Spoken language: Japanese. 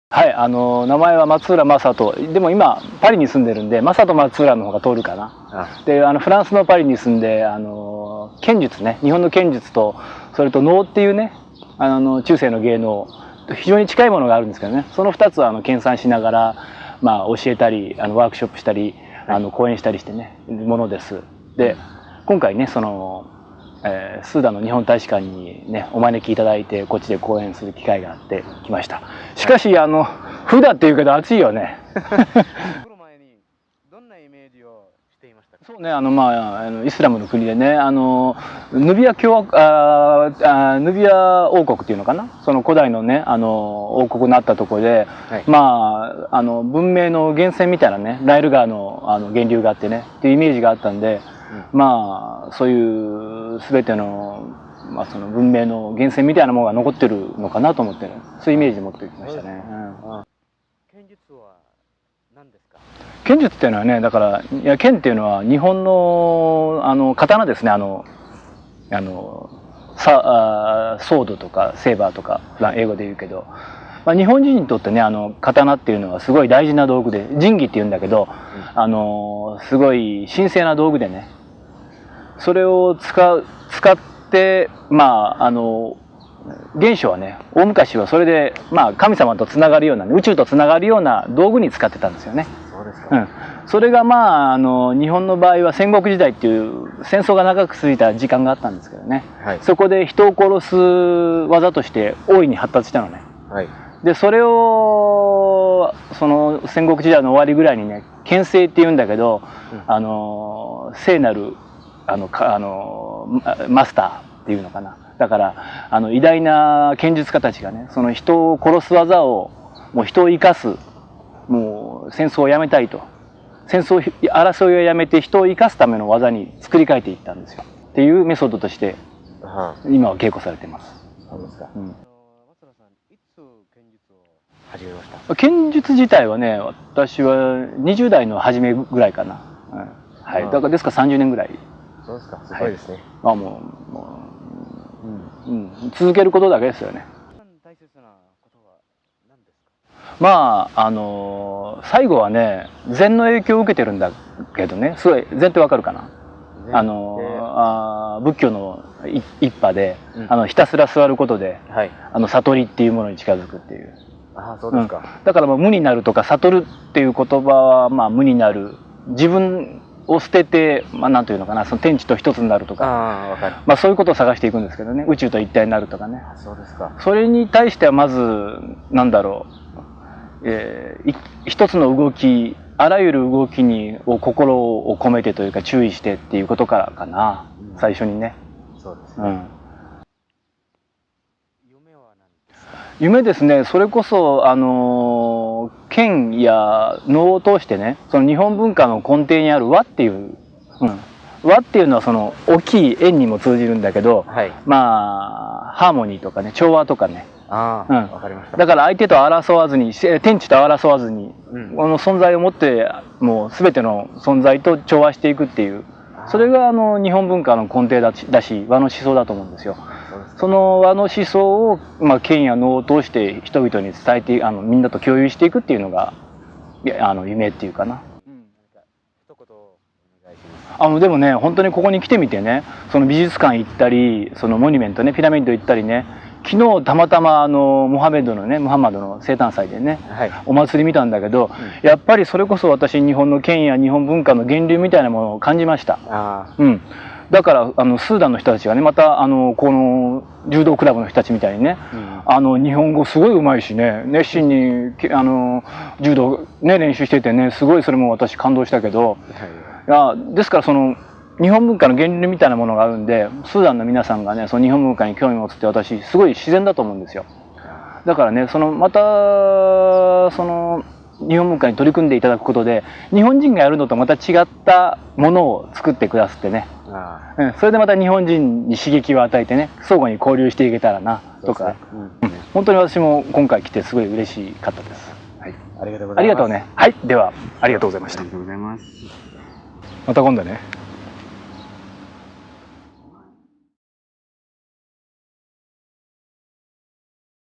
はい、名前は松浦正人。でも今パリに住んでるんで正人松浦の方が通るかな。でフランスのパリに住んで剣術ね、日本の剣術とそれと能っていうね中世の芸能非常に近いものがあるんですけどね、その2つを研鑽しながら、教えたりワークショップしたり講演したりしてねものです。で今回ねスーダンの日本大使館にねお招きいただいてこっちで講演する機会があってきました。しかし冬だっていうけど暑いよね。そうね、イスラムの国でねヌビア王国っていうのかな、その古代のね王国になったところで、はい、文明の源泉みたいなねナイル川の源流があってねっていうイメージがあったんで、そういう全ての、その文明の源泉みたいなものが残ってるのかなと思って、そういうイメージで持ってきましたね。剣術は何ですか？剣術っていうのはね、だから剣っていうのは日本の刀ですね。ソードとかセーバーとか英語で言うけど、日本人にとってね刀っていうのはすごい大事な道具で、神器っていうんだけど、すごい神聖な道具でね、それを使って原初はね大昔はそれで神様とつながるような、宇宙とつながるような道具に使ってたんですよね。そうですか。それが日本の場合は戦国時代っていう戦争が長く続いた時間があったんですけどね、はい、そこで人を殺す技として大いに発達したのね。はい、でそれをその戦国時代の終わりぐらいにね剣聖っていうんだけど、聖なるマスターっていうのかな。だから偉大な剣術家たちがねその人を殺す技をもう人を生かす、もう戦争をやめたいと、戦争争いをやめて人を生かすための技に作り変えていったんですよっていうメソッドとして今は稽古されています。そうですか。始めました。剣術自体はね私は20代の初めぐらいかな。はい、だからですから30年ぐらい。そうですか。すごいですね。続けることだけですよね。最後はね禅の影響を受けてるんだけどね、すごい禅ってわかるかな。仏教の一派で、ひたすら座ることで、悟りっていうものに近づくっていう。そうですか。だから無になるとか悟るっていう言葉は無になる、自分を捨ててなんというのかな、その天地と一つになるとか、そういうことを探していくんですけどね、宇宙と一体になるとかね。そうですか。それに対してはまずなんだろう、一つの動き、あらゆる動きに心を込めてというか注意してっていうことからかな、最初にね。そうですね。夢ですね、それこそ剣や能を通してね、その日本文化の根底にある和っていう、和っていうのはその大きい円にも通じるんだけど、はい、ハーモニーとかね、調和とかね。わかりました。だから相手と争わずに、天地と争わずに、この存在を持ってもう全ての存在と調和していくっていう、それが日本文化の根底だし和の思想だと思うんですよ。その和の思想を剣や能を通して人々に伝えてみんなと共有していくっていうのが夢っていうかな。でもね本当にここに来てみてね、その美術館行ったり、そのモニュメントね、ピラミッド行ったりね、昨日たまたまムハンマドの生誕祭でね、はい、お祭り見たんだけど、やっぱりそれこそ私日本の剣や日本文化の源流みたいなものを感じました。だからスーダンの人たちがねまたこの柔道クラブの人たちみたいにね、日本語すごいうまいしね、熱心に柔道ね練習しててね、すごいそれも私感動したけど、ですからその日本文化の源流みたいなものがあるんで、スーダンの皆さんがねその日本文化に興味を持つって私すごい自然だと思うんですよ。だからねまたその日本文化に取り組んでいただくことで日本人がやるのとまた違ったものを作ってくださってね、それでまた日本人に刺激を与えてね相互に交流していけたらなとか、本当に私も今回来てすごい嬉しかったです。はい、ありがとうございます。ありがとうね。はい、ではありがとうございました。ありがとうございます。また今度ね。